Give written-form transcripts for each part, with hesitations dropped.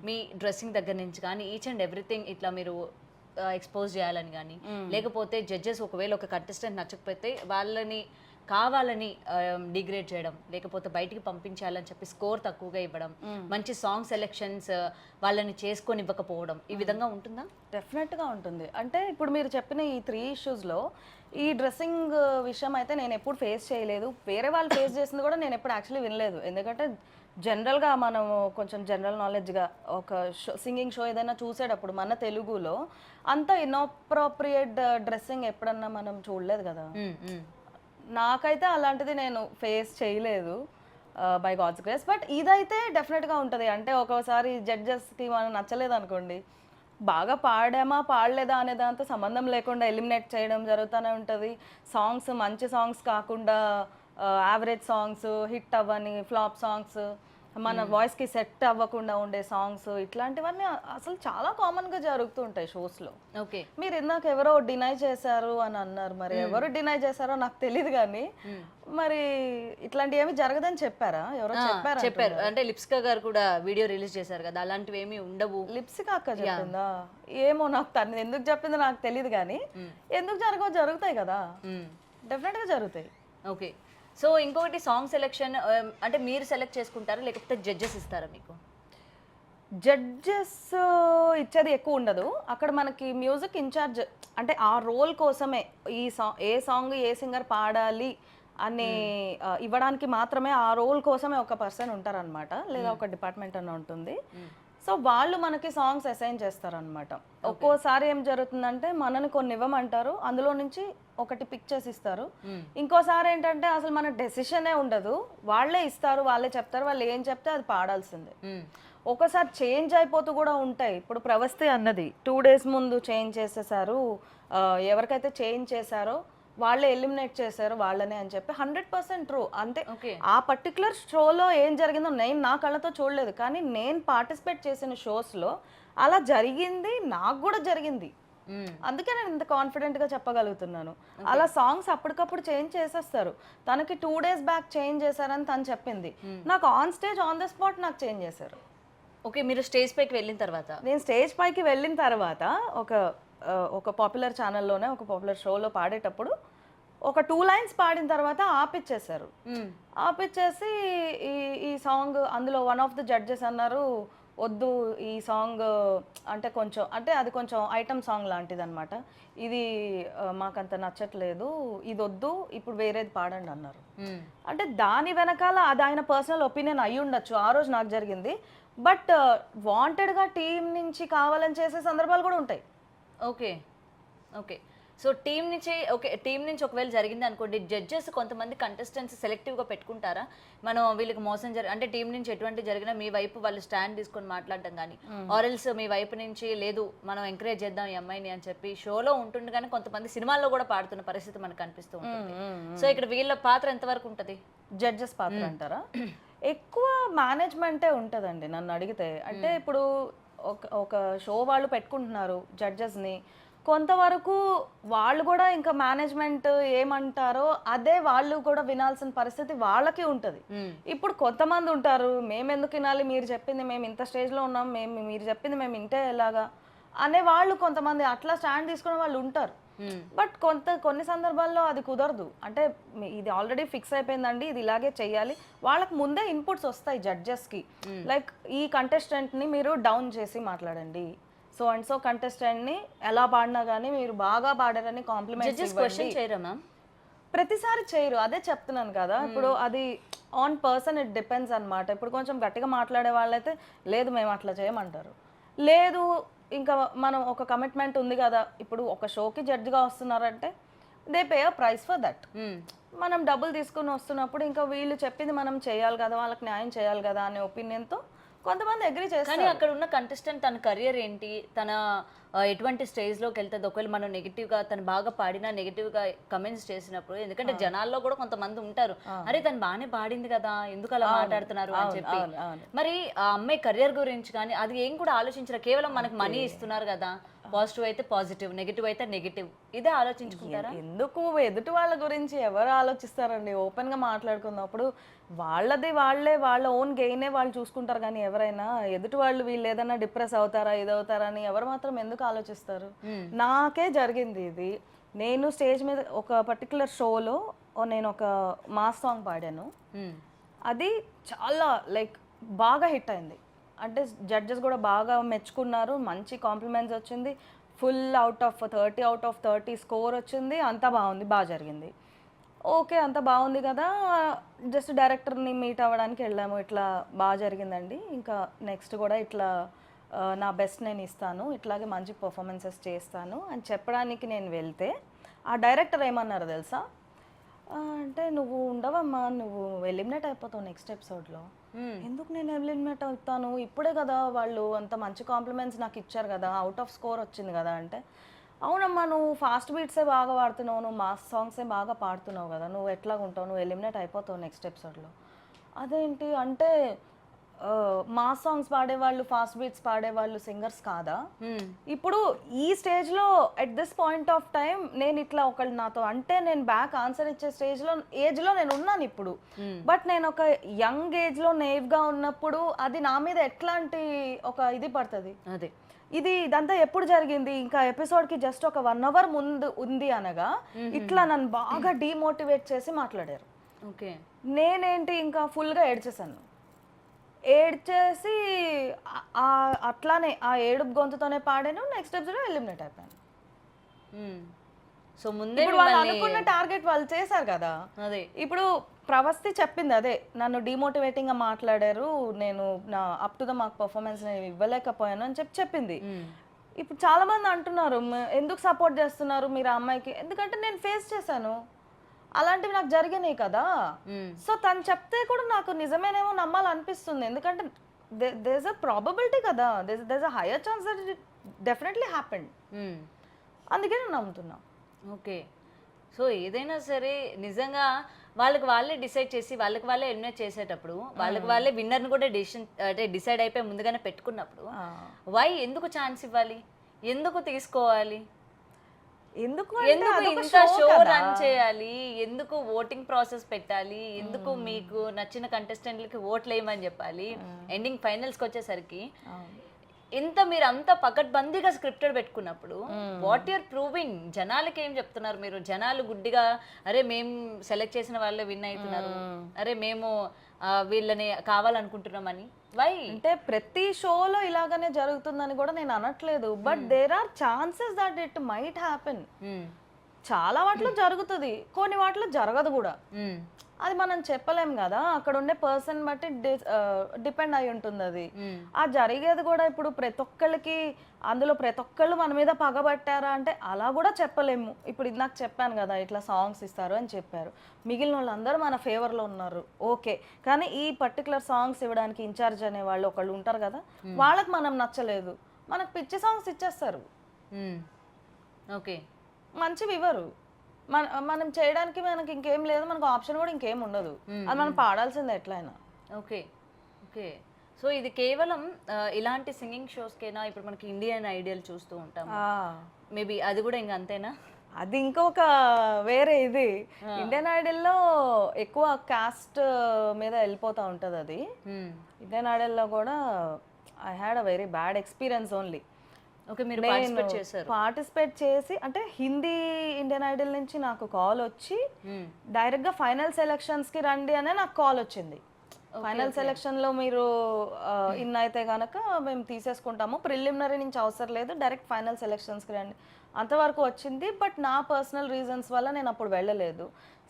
మీ dressing దగ్గర నుంచి కానీ ఈచ్ అండ్ ఎవ్రీథింగ్ ఇట్లా మీరు ఎక్స్పోజ్ చేయాలని కానీ, లేకపోతే జడ్జెస్ ఒకవేళ ఒక కంటెస్టెంట్ నచ్చకపోతే వాళ్ళని కావాలని డిగ్రేడ్ చేయడం, లేకపోతే బయటికి పంపించాలని చెప్పి స్కోర్ తక్కువగా ఇవ్వడం, మంచి సాంగ్ సెలెక్షన్స్ వాళ్ళని చేసుకొని ఇవ్వకపోవడం, ఈ విధంగా ఉంటుందా? డెఫినెట్గా ఉంటుంది. అంటే ఇప్పుడు మీరు చెప్పిన ఈ 3 ఇష్యూస్లో ఈ డ్రెస్సింగ్ విషయం అయితే నేను ఎప్పుడు ఫేస్ చేయలేదు. వేరే వాళ్ళు ఫేస్ చేసింది కూడా నేను ఎప్పుడు యాక్చువల్లీ వినలేదు. ఎందుకంటే జనరల్గా మనం కొంచెం జనరల్ నాలెడ్జ్గా ఒక సింగింగ్ షో ఏదైనా చూసేటప్పుడు మన తెలుగులో అంత ఇన్అప్రోప్రియేట్ డ్రెస్సింగ్ ఎప్పుడన్నా మనం చూడలేదు కదా. నాకైతే అలాంటిది నేను ఫేస్ చేయలేదు బై గాడ్స్ గ్రేస్. బట్ ఇదైతే డెఫినెట్గా ఉంటుంది. అంటే ఒక్కోసారి జడ్జెస్కి మనం నచ్చలేదు అనుకోండి, బాగా పాడామా పాడలేదా అనే దాంతో సంబంధం లేకుండా ఎలిమినేట్ చేయడం జరుగుతూనే ఉంటుంది. సాంగ్స్ మంచి సాంగ్స్ కాకుండా యావరేజ్ సాంగ్స్, హిట్ అవ్వని ఫ్లాప్ సాంగ్స్, మన వాయిస్కి సెట్ అవ్వకుండా ఉండే సాంగ్స్, ఇట్లాంటివన్నీ అసలు చాలా కామన్గా జరుగుతూ ఉంటాయి షోస్లో. ఓకే, మీరు ఇందాక ఎవరో డినై చేశారు అని అన్నారు. మరి ఎవరు డినై చేశారో నాకు తెలియదు, కానీ మరి ఇట్లాంటివి ఏమి జరగదని చెప్పారా? ఎవరో చెప్పారు. అంటే లిప్సికా గారు కూడా వీడియో రిలీజ్ చేశారు కదా, అలాంటివి ఏమి ఉండవు. లిప్సికా అక్క చెప్పిందా? ఏమో, నాకు తను ఎందుకు చెప్పిందో నాకు తెలియదు, కానీ ఎందుకు జరుగుతాయి కదా, డెఫినెట్గా జరుగుతాయి. ఓకే, సో ఇంకొకటి సాంగ్ సెలెక్షన్ అంటే మీరు సెలెక్ట్ చేసుకుంటారా లేకపోతే జడ్జెస్ ఇస్తారా మీకు? జడ్జెస్ ఇచ్చేది ఎక్కువ ఉండదు. అక్కడ మనకి మ్యూజిక్ ఇన్ఛార్జ్ అంటే ఆ రోల్ కోసమే ఏ సాంగ్ ఏ సింగర్ పాడాలి అని ఇవ్వడానికి మాత్రమే ఆ రోల్ కోసమే ఒక పర్సన్ ఉంటారనమాట, లేదా ఒక డిపార్ట్మెంట్ అన్న ఉంటుంది. సో వాళ్ళు మనకి సాంగ్స్ అసైన్ చేస్తారనమాట. ఒక్కోసారి ఏం జరుగుతుందంటే మనని కొన్ని ఇవ్వమంటారు, అందులో నుంచి ఒకటి పిక్ చేసి ఇస్తారు. ఇంకోసారి ఏంటంటే అసలు మన డెసిషనే ఉండదు, వాళ్ళే ఇస్తారు, వాళ్ళే చెప్తారు, వాళ్ళు ఏం చెప్తే అది పాడాల్సిందే. ఒకసారి చేంజ్ అయిపోతూ కూడా ఉంటాయి. ఇప్పుడు ప్రవస్తి అన్నది 2 days ముందు చేంజ్ చేసేసారు, ఎవరికైతే చేంజ్ చేశారో వాళ్ళే ఎలిమినేట్ చేశారు వాళ్ళనే అని చెప్పి 100% ట్రూ. అంటే ఆ పర్టికులర్ షోలో ఏం జరిగిందో నేను నా కళ్ళతో చూడలేదు, కానీ నేను పార్టిసిపేట్ చేసిన షోస్లో అలా జరిగింది, నాకు కూడా జరిగింది. అందుకే నేను ఇంత కాన్ఫిడెంట్గా చెప్పగలుగుతున్నాను. అలా సాంగ్స్ అప్పటికప్పుడు చేంజ్ చేసేస్తారు. తనకి 2 days బ్యాక్ చేంజ్ చేశారని తను చెప్పింది, నాకు on stage on the spot నాకు చేంజ్ చేశారు. ఓకే, మీరు స్టేజ్ పైకి వెళ్ళిన తర్వాత? నేను స్టేజ్ పైకి వెళ్ళిన తర్వాత ఒక పాపులర్ ఛానల్లోనే ఒక పాపులర్ షోలో పాడేటప్పుడు ఒక 2 lines పాడిన తర్వాత ఆపిచ్చేసారు. ఆపిచ్చేసి ఈ సాంగ్ అందులో వన్ ఆఫ్ ద జడ్జెస్ అన్నారు, వద్దు ఈ సాంగ్ అంటే కొంచెం అంటే అది కొంచెం ఐటమ్ సాంగ్ లాంటిది అనమాట, ఇది మాకంత నచ్చట్లేదు, ఇది వద్దు, ఇప్పుడు వేరేది పాడండి అన్నారు. అంటే దాని వెనకాల అది ఆయన పర్సనల్ ఒపీనియన్ అయి ఉండొచ్చు, ఆ రోజు నాకు జరిగింది. బట్ వాంటెడ్గా టీం నుంచి కావాలని చేసే సందర్భాలు కూడా ఉంటాయి. ఓకే ఓకే, సో టీం నుంచి ఒకవేళ జరిగింది అనుకోండి, జడ్జెస్ కొంతమంది కంటెస్టెంట్స్ సెలెక్టివ్గా పెట్టుకుంటారా? మనం వీళ్ళకి మోసం అంటే టీం నుంచి ఎటువంటి జరిగినా మీ వైపు వాళ్ళు స్టాండ్ తీసుకొని మాట్లాడటం కానీ, ఆర్ఎల్స్ మీ వైపు నుంచి లేదు మనం ఎంకరేజ్ చేద్దాం ఈ అమ్మాయిని అని చెప్పి షోలో ఉంటుంది, కానీ కొంతమంది సినిమాల్లో కూడా పాడుతున్న పరిస్థితి మనకు కనిపిస్తూ ఉంటుంది. సో ఇక్కడ వీళ్ళ పాత్ర ఎంతవరకు ఉంటుంది? జడ్జెస్ పాత్ర అంటారా? ఎక్కువ మేనేజ్మెంటే ఉంటుందండి నన్ను అడిగితే. అంటే ఇప్పుడు ఒక షో వాళ్ళు పెట్టుకుంటున్నారు జడ్జెస్ని, కొంతవరకు వాళ్ళు కూడా ఇంకా మేనేజ్మెంట్ ఏమంటారో అదే వాళ్ళు కూడా వినాల్సిన పరిస్థితి వాళ్ళకి ఉంటుంది. ఇప్పుడు కొంతమంది ఉంటారు, మేము ఎందుకు వినాలి, మీరు చెప్పింది మేము ఇంత స్టేజ్లో ఉన్నాం, మీరు చెప్పింది మేము ఇంటే ఎలాగా అనే వాళ్ళు కొంతమంది అట్లా స్టాండ్ తీసుకునే వాళ్ళు ఉంటారు. బట్ కొన్ని సందర్భాల్లో అది కుదరదు. అంటే ఇది ఆల్రెడీ ఫిక్స్ అయిపోయిందండి, ఇది ఇలాగే చెయ్యాలి, వాళ్ళకి ముందే ఇన్పుట్స్ వస్తాయి జడ్జెస్కి. లైక్ ఈ కంటెస్టెంట్ని మీరు డౌన్ చేసి మాట్లాడండి, సో అండ్ సో కంటెస్టెంట్ని ఎలా పాడినా కానీ మీరు బాగా పాడారని కాంప్లిమెంట్స్ ప్రతిసారి చేయరు. అదే చెప్తున్నాను కదా, ఇప్పుడు అది ఆన్ పర్సన్ ఇట్ డిపెండ్స్ అనమాట. ఇప్పుడు కొంచెం గట్టిగా మాట్లాడే వాళ్ళైతే లేదు మేము అట్లా చేయమంటారు, లేదు ఇంకా మనం ఒక కమిట్మెంట్ ఉంది కదా, ఇప్పుడు ఒక షోకి జడ్జిగా వస్తున్నారంటే they pay a price for that. మనం డబ్బులు తీసుకుని వస్తున్నప్పుడు ఇంకా వీళ్ళు చెప్పింది మనం చేయాలి కదా, వాళ్ళకి న్యాయం చేయాలి కదా అనే ఒపీనియన్తో కొంతమంది అగ్రీ చేస్తారు. కానీ అక్కడ ఉన్న కంటెస్టెంట్ తన కెరియర్ ఏంటి, తన ఎటువంటి స్టేజ్లోకి వెళ్తుంది, ఒకవేళ మనం నెగిటివ్గా తను బాగా పాడినా నెగిటివ్గా కమెంట్స్ చేసినప్పుడు, ఎందుకంటే జనాల్లో కూడా కొంతమంది ఉంటారు, అరే తను బాగానే పాడింది కదా ఎందుకు అలా మాట్లాడుతున్నారు అని చెప్పి. మరి ఆ అమ్మాయి కెరియర్ గురించి కానీ అది ఏం కూడా ఆలోచించరు, కేవలం మనకు మనీ ఇస్తున్నారు కదా పాజిటివ్ అయితే పాజిటివ్, నెగిటివ్ అయితే నెగిటివ్, ఇదే ఆలోచించుకుంటారా? ఎందుకు ఎదుటి వాళ్ళ గురించి ఎవరు ఆలోచిస్తారండి? ఓపెన్ గా మాట్లాడుకున్నప్పుడు వాళ్ళది వాళ్ళే, వాళ్ళ ఓన్ గెయినే వాళ్ళు చూసుకుంటారు. కానీ ఎవరైనా ఎదుటి వాళ్ళు వీళ్ళు ఏదైనా డిప్రెస్ అవుతారా ఇదవుతారా అని ఎవరు మాత్రం ఎందుకు ఆలోచిస్తారు? నాకే జరిగింది ఇది. నేను స్టేజ్ మీద ఒక పర్టికులర్ షోలో నేను ఒక మాస్ సాంగ్ పాడాను. అది చాలా లైక్ బాగా హిట్ అయింది. అంటే జడ్జెస్ కూడా బాగా మెచ్చుకున్నారు, మంచి కాంప్లిమెంట్స్ వచ్చింది, ఫుల్ అవుట్ ఆఫ్ 30 స్కోర్ వచ్చింది. అంతా బాగుంది, బాగా జరిగింది. ఓకే, అంత బాగుంది కదా, జస్ట్ డైరెక్టర్ని మీట్ అవ్వడానికి వెళ్ళాము. ఇట్లా బాగా జరిగిందండి, ఇంకా నెక్స్ట్ కూడా ఇట్లా నా బెస్ట్ నేను ఇస్తాను, ఇట్లాగే మంచి పర్ఫార్మెన్సెస్ చేస్తాను అని చెప్పడానికి నేను వెళ్తే ఆ డైరెక్టర్ ఏమన్నారు తెలుసా? అంటే నువ్వు ఉండవమ్మా, నువ్వు ఎలిమినేట్ అయిపోతావు నెక్స్ట్ ఎపిసోడ్లో. ఎందుకు నేను ఎలిమినేట్ అవుతాను? ఇప్పుడే కదా వాళ్ళు అంత మంచి కాంప్లిమెంట్స్ నాకు ఇచ్చారు కదా, అవుట్ ఆఫ్ స్కోర్ వచ్చింది కదా అంటే, అవునమ్మా నువ్వు ఫాస్ట్ బీట్సే బాగా పాడుతున్నావు, నువ్వు మాస్ సాంగ్సే బాగా పాడుతున్నావు కదా, నువ్వు ఎట్లా ఉంటావు, నువ్వు ఎలిమినేట్ అయిపోతావు నెక్స్ట్ ఎపిసోడ్లో. అదేంటి అంటే మాస్ సాంగ్స్ పాడేవాళ్ళు, ఫాస్ట్ బీట్స్ పాడేవాళ్ళు సింగర్స్ కాదా? ఇప్పుడు ఈ స్టేజ్లో at this point of time నేను ఇట్లా ఒకళ్ళు నాతో అంటే నేను బ్యాక్ ఆన్సర్ ఇచ్చే ఏజ్లో నేను ఉన్నాను ఇప్పుడు. బట్ నేను ఒక యంగ్ ఏజ్లో నేవ్గా ఉన్నప్పుడు అది నా మీద ఎట్లాంటి ఒక ఇది పడుతుంది? అదే ఇదంతా ఎప్పుడు జరిగింది? ఇంకా ఎపిసోడ్కి జస్ట్ ఒక 1 hour ముందు ఉంది అనగా ఇట్లా నన్ను బాగా డీమోటివేట్ చేసి మాట్లాడారు. ఓకే, నేనేంటి ఇంకా ఫుల్గా ఏడ్చేసాను. ఏడ్చేసి అట్లానే ఆ ఏడుపు గొంతుతోనే పాడాను. నెక్స్ట్ ఎపిసోడ్ ఎలిమినేట్ అయిపోయాను. సో ముందే ఇప్పుడు వాళ్ళు అనుకున్న టార్గెట్ వాళ్ళు చేశారు కదా. అదే ఇప్పుడు ప్రవస్తి చెప్పింది అదే, నన్ను డిమోటివేటింగ్ గా మాట్లాడారు, నేను నా up to the mark performance ఇవ్వలేకపోయాను అని చెప్పింది. ఇప్పుడు చాలా మంది అంటున్నారు ఎందుకు సపోర్ట్ చేస్తున్నారు మీరు ఆ అమ్మాయికి? ఎందుకంటే నేను ఫేస్ చేశాను, అలాంటివి నాకు జరిగినాయి కదా. సో తను చెప్తే కూడా నాకు నిజమేనేమో నమ్మాలనిపిస్తుంది. ఎందుకంటే దేర్ ఇస్ అ ప్రాబబిలిటీ కదా, there is a higher chance that it definitely happened. అందుకే నేను నమ్ముతున్నా. ఓకే, సో ఏదైనా సరే నిజంగా వాళ్ళకి వాళ్ళే డిసైడ్ చేసి వాళ్ళకి వాళ్ళే ఎలిమినేట్ చేసేటప్పుడు వాళ్ళకి వాళ్ళే విన్నర్ని కూడా డిసైడ్ అయిపోయి ముందుగానే పెట్టుకున్నప్పుడు వై ఎందుకు ఛాన్స్ ఇవ్వాలి, ఎందుకు తీసుకోవాలి, ఎందుకు ఇంత షో రన్ చేయాలి, ఎందుకు ఓటింగ్ ప్రాసెస్ పెట్టాలి, ఎందుకు మీకు నచ్చిన కంటెస్టెంట్లకి ఓట్లు వేయమని చెప్పాలి, ఎండింగ్ ఫైనల్స్కి వచ్చేసరికి ఇంత మీరు అంత పకడ్బందీగా స్క్రిప్టెడ్ పెట్టుకున్నప్పుడు వాట్ యూర్ ప్రూవింగ్? జనాలకి ఏం చెప్తున్నారు మీరు? జనాలు గుడ్డిగా అరే మేము సెలెక్ట్ చేసిన వాళ్ళే విన్ అవుతున్నారు, అరే మేము వీళ్ళని కావాలనుకుంటున్నామని వై? అంటే ప్రతి షోలో ఇలాగనే జరుగుతుందని కూడా నేను అనట్లేదు, but there are chances that it might happen. చాలా వాటిలో జరుగుతుంది, కొన్ని వాటిలో జరగదు కూడా. అది మనం చెప్పలేం కదా, అక్కడ ఉండే పర్సన్ బట్టి డిపెండ్ అయి ఉంటుంది అది. ఆ జరిగేది కూడా ఇప్పుడు ప్రతి ఒక్కళ్ళకి అందులో ప్రతి ఒక్కళ్ళు మన మీద పగబట్టారా అంటే అలా కూడా చెప్పలేము. ఇప్పుడు ఇది నాకు చెప్పాను కదా ఇట్లా సాంగ్స్ ఇస్తారు అని చెప్పారు, మిగిలిన వాళ్ళందరూ మన ఫేవర్లో ఉన్నారు ఓకే, కానీ ఈ పర్టికులర్ సాంగ్స్ ఇవ్వడానికి ఇన్ఛార్జ్ అనే వాళ్ళు ఒకళ్ళు ఉంటారు కదా, వాళ్ళకి మనం నచ్చలేదు, మనకు పిచ్చి సాంగ్స్ ఇచ్చేస్తారు. ఓకే, మంచివి ఇవ్వరు. మనం చేయడానికి మనకి ఇంకేం లేదు, మనకు ఆప్షన్ కూడా ఇంకేం ఉండదు, అది మనం పాడాల్సిందే ఎట్లయినా. ఓకే ఓకే, సో ఇది కేవలం ఇలాంటి సింగింగ్ షోస్కేనా? ఇప్పుడు మనకి ఇండియన్ ఐడియల్ చూస్తూ ఉంటాం, మేబీ అది కూడా ఇంకా అంతేనా? అది ఇంకొక వేరే ఇది. ఇండియన్ ఐడల్లో ఎక్కువ కాస్ట్ మీద వెళ్ళిపోతూ ఉంటుంది అది. ఇండియన్ ఐడల్లో కూడా I had a very bad experience only. Okay, మీరు పార్టిసిపేట్ చేసి అంటే హిందీ ఇండియన్ ఐడల్ నుంచి నాకు కాల్ వచ్చి డైరెక్ట్గా ఫైనల్ సెలక్షన్స్కి రండి అనే నాకు కాల్ వచ్చింది. ఫైనల్ సెలక్షన్లో మీరు ఇన్ అయితే కనుక మేము తీసేసుకుంటాము, ప్రిలిమినరీ నుంచి అవసరం లేదు, డైరెక్ట్ ఫైనల్ సెలక్షన్స్కి రండి అంతవరకు వచ్చింది. బట్ నా పర్సనల్ రీజన్స్ వల్ల నేను అప్పుడు వెళ్ళలేదు.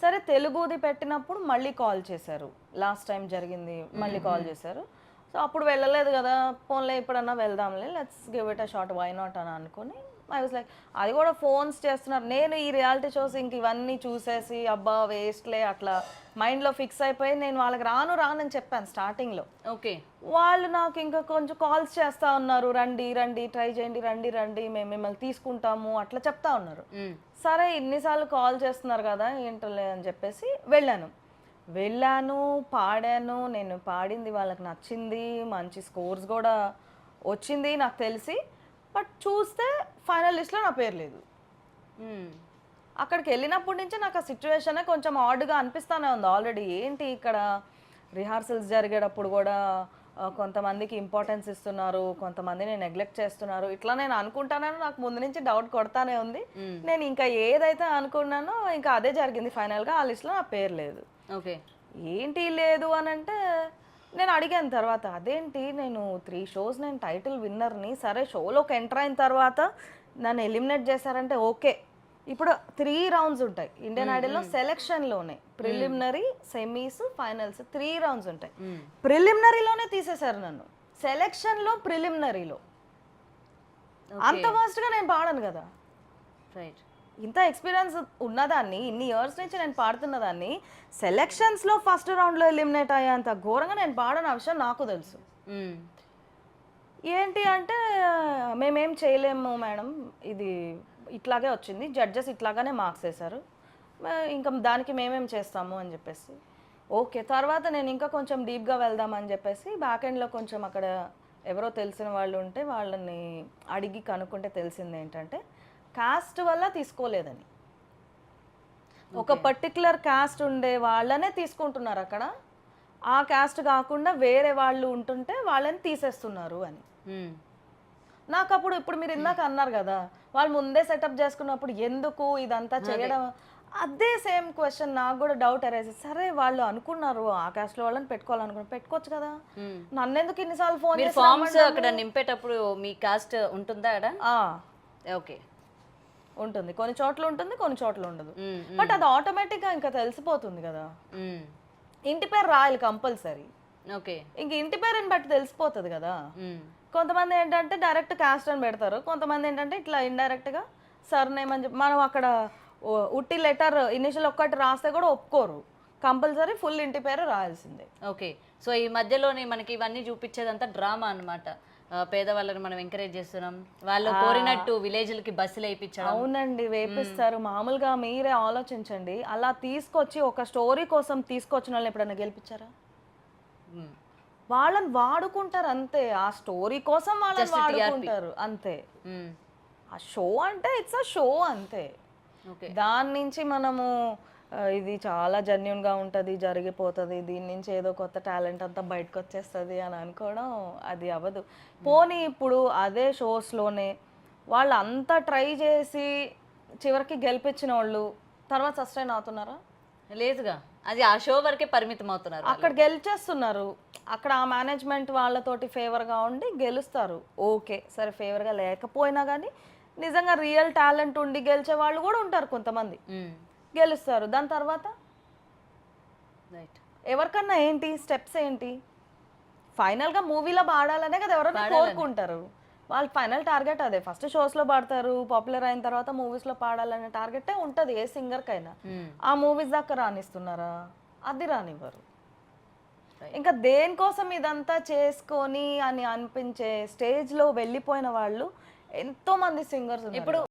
సరే తెలుగుది పెట్టినప్పుడు మళ్ళీ కాల్ చేశారు, లాస్ట్ టైం జరిగింది మళ్ళీ కాల్ చేశారు. సో అప్పుడు వెళ్ళలేదు కదా, ఫోన్లో ఇప్పుడన్నా వెళ్దాంలే, let's give it a shot, why not అని అనుకుని ఐ వాజ్ లైక్, అది కూడా ఫోన్స్ చేస్తున్నారు. నేను ఈ రియాలిటీ షోస్ ఇంక ఇవన్నీ చూసేసి అబ్బా వేస్ట్లే అట్లా మైండ్లో ఫిక్స్ అయిపోయి నేను వాళ్ళకి రానని చెప్పాను స్టార్టింగ్లో. ఓకే, వాళ్ళు నాకు ఇంకా కొంచెం కాల్స్ చేస్తూ ఉన్నారు, రండి రండి ట్రై చేయండి, రండి రండి మేము మిమ్మల్ని తీసుకుంటాము అట్లా చెప్తా ఉన్నారు. సరే ఇన్నిసార్లు కాల్ చేస్తున్నారు కదా ఏంటలే అని చెప్పేసి వెళ్ళాను, పాడాను. నేను పాడింది వాళ్ళకి నచ్చింది, మంచి స్కోర్స్ కూడా వచ్చింది నాకు తెలిసి. బట్ చూస్తే ఫైనల్ లిస్ట్లో నా పేరు లేదు. అక్కడికి వెళ్ళినప్పటి నుంచి నాకు ఆ సిచ్యువేషనే కొంచెం ఆడ్గా అనిపిస్తూనే ఉంది. ఆల్రెడీ ఏంటి ఇక్కడ రిహార్సల్స్ జరిగేటప్పుడు కూడా కొంతమందికి ఇంపార్టెన్స్ ఇస్తున్నారు, కొంతమందిని నెగ్లెక్ట్ చేస్తున్నారు, ఇట్లా నేను అనుకుంటానని నాకు ముందు నుంచి డౌట్ కొడతానే ఉంది. నేను ఇంకా ఏదైతే అనుకున్నానో ఇంకా అదే జరిగింది. ఫైనల్గా ఆ లిస్ట్లో నా పేరు లేదు. ఓకే, ఏంటి లేదు అని అంటే నేను అడిగాను తర్వాత, అదేంటి నేను 3 షోస్ నేను టైటిల్ విన్నర్ని, సరే షోలోకి ఎంటర్ అయిన తర్వాత నన్ను ఎలిమినేట్ చేశారంటే ఓకే. ఇప్పుడు 3 రౌండ్స్ ఉంటాయి ఇండియన్ ఐడల్లో, సెలెక్షన్లోనే ప్రిలిమినరీ, సెమీస్, ఫైనల్స్ 3 రౌండ్స్ ఉంటాయి. ప్రిలిమినరీలోనే తీసేశారు నన్ను, సెలెక్షన్లో ప్రిలిమినరీలో. అంత ఫాస్ట్గా నేను పాడను కదా. రైట్. ఇంత ఎక్స్పీరియన్స్ ఉన్నదాన్ని, ఇన్ని ఇయర్స్ నుంచి నేను పాడుతున్న దాన్ని సెలెక్షన్స్లో ఫస్ట్ రౌండ్లో ఎలిమినేట్ అయ్యేంత ఘోరంగా నేను పాడని విషయం నాకు తెలుసు. ఏంటి అంటే మేమేం చేయలేము మేడం, ఇది ఇట్లాగే వచ్చింది, జడ్జెస్ ఇట్లాగానే మార్క్స్ వేశారు, ఇంకా దానికి మేమేం చేస్తాము అని చెప్పేసి. ఓకే, తర్వాత నేను ఇంకా కొంచెం డీప్గా వెళ్దామని చెప్పేసి బ్యాక్ ఎండ్లో కొంచెం అక్కడ ఎవరో తెలిసిన వాళ్ళు ఉంటే వాళ్ళని అడిగి కనుక్కుంటే తెలిసింది ఏంటంటే కాస్ట్ వల్ల తీసుకోలేదని. ఒక పర్టికులర్ కాస్ట్ ఉండే వాళ్ళనే తీసుకుంటున్నారు అక్కడ, ఆ కాస్ట్ కాకుండా వేరే వాళ్ళు ఉంటుంటే వాళ్ళని తీసేస్తున్నారు అని. నాకు అప్పుడు ఇప్పుడు మీరు ఇందాక అన్నారు కదా, వాళ్ళు ముందే సెటప్ చేసుకున్నప్పుడు ఎందుకు ఇదంతా చేయడం, అదే సేమ్ క్వశ్చన్ నాకు కూడా డౌట్ అరేజ్. సరే వాళ్ళు అనుకున్నారు ఆ కాస్ట్ లో వాళ్ళని పెట్టుకోవాలనుకున్నారు, పెట్టుకోవచ్చు కదా, నన్ను ఎందుకు ఇన్నిసార్లు ఫోన్ చేసి ఫార్మ్స్ అక్కడ నింపేటప్పుడు మీ కాస్ట్ ఉంటుందా అక్కడ? ఓకే, ఉంటుంది, కొన్ని చోట్ల ఉంటుంది, కొన్ని చోట్ల ఉండదు. బట్ అది ఆటోమేటిక్గా ఇంకా తెలిసిపోతుంది కదా. ఇంటి పేరు రాయాలి కంపల్సరీ. ఓకే, ఇంక ఇంటి పేరుని బట్టి తెలిసిపోతుంది కదా. కొంతమంది ఏంటంటే డైరెక్ట్ కాస్ట్ అని పెడతారు, కొంతమంది ఏంటంటే ఇట్లా ఇండైరెక్ట్గా సర్నేమ్ అని చెప్పి, మనం అక్కడ ఉట్టి లెటర్ ఇనిషియల్ ఒక్కటి రాస్తే కూడా ఒప్పుకోరు, కంపల్సరీ ఫుల్ ఇంటి పేరు రాయాల్సిందే. ఓకే, సో ఈ మధ్యలోనే మనకి ఇవన్నీ చూపించేదంతా డ్రామా అనమాట. పేదవాళ్ళని మనం ఎంకరేజ్ చేస్తున్నాం, వాళ్ళు కోరినట్టు విలేజ్లకి బస్సులు వేయించడం. అవునండి, వేపిస్తారు. మామూలుగా మీరే ఆలోచించండి, అలా తీసుకొచ్చి ఒక స్టోరీ కోసం తీసుకొచ్చిన వాళ్ళని ఎప్పుడైనా గెలిపించారా? వాళ్ళని వాడుకుంటారు అంతే, ఆ స్టోరీ కోసం వాళ్ళని వాడుకుంటారు అంతే. ఆ షో అంటే ఇట్స్ అ షో అంతే. దాని నుంచి మనము ఇది చాలా జెన్యున్గా ఉంటుంది, జరిగిపోతుంది, దీని నుంచి ఏదో కొత్త టాలెంట్ అంతా బయటకు వచ్చేస్తుంది అని అనుకోవడం అది అవ్వదు. పోనీ ఇప్పుడు అదే షోస్లోనే వాళ్ళు అంతా ట్రై చేసి చివరికి గెలిపించిన వాళ్ళు తర్వాత సస్టైన్ అవుతున్నారా? లేదుగా, అది ఆ షో వరకే పరిమితం అవుతున్నారు. అక్కడ గెలిచేస్తున్నారు, అక్కడ ఆ మేనేజ్మెంట్ వాళ్ళతోటి ఫేవర్గా ఉండి గెలుస్తారు. ఓకే సరే, ఫేవర్గా లేకపోయినా కానీ నిజంగా రియల్ టాలెంట్ ఉండి గెలిచే వాళ్ళు కూడా ఉంటారు, కొంతమంది గెలుస్తారు. దాని తర్వాత ఎవరికన్నా ఏంటి స్టెప్స్ ఏంటి, ఫైనల్గా మూవీలో పాడాలనే కదా ఎవరైనా కోరుకుంటారు. వాళ్ళ ఫైనల్ టార్గెట్ అదే, ఫస్ట్ షోస్లో పాడతారు, పాపులర్ అయిన తర్వాత మూవీస్లో పాడాలనే టార్గెటే ఉంటుంది ఏ సింగర్కైనా. ఆ మూవీస్ దాకా రానిస్తున్నారా? అది రానివ్వరు. ఇంకా దేనికోసం ఇదంతా చేసుకొని అని అనిపించే స్టేజ్లో వెళ్ళిపోయిన వాళ్ళు ఎంతో మంది సింగర్స్. ఇప్పుడు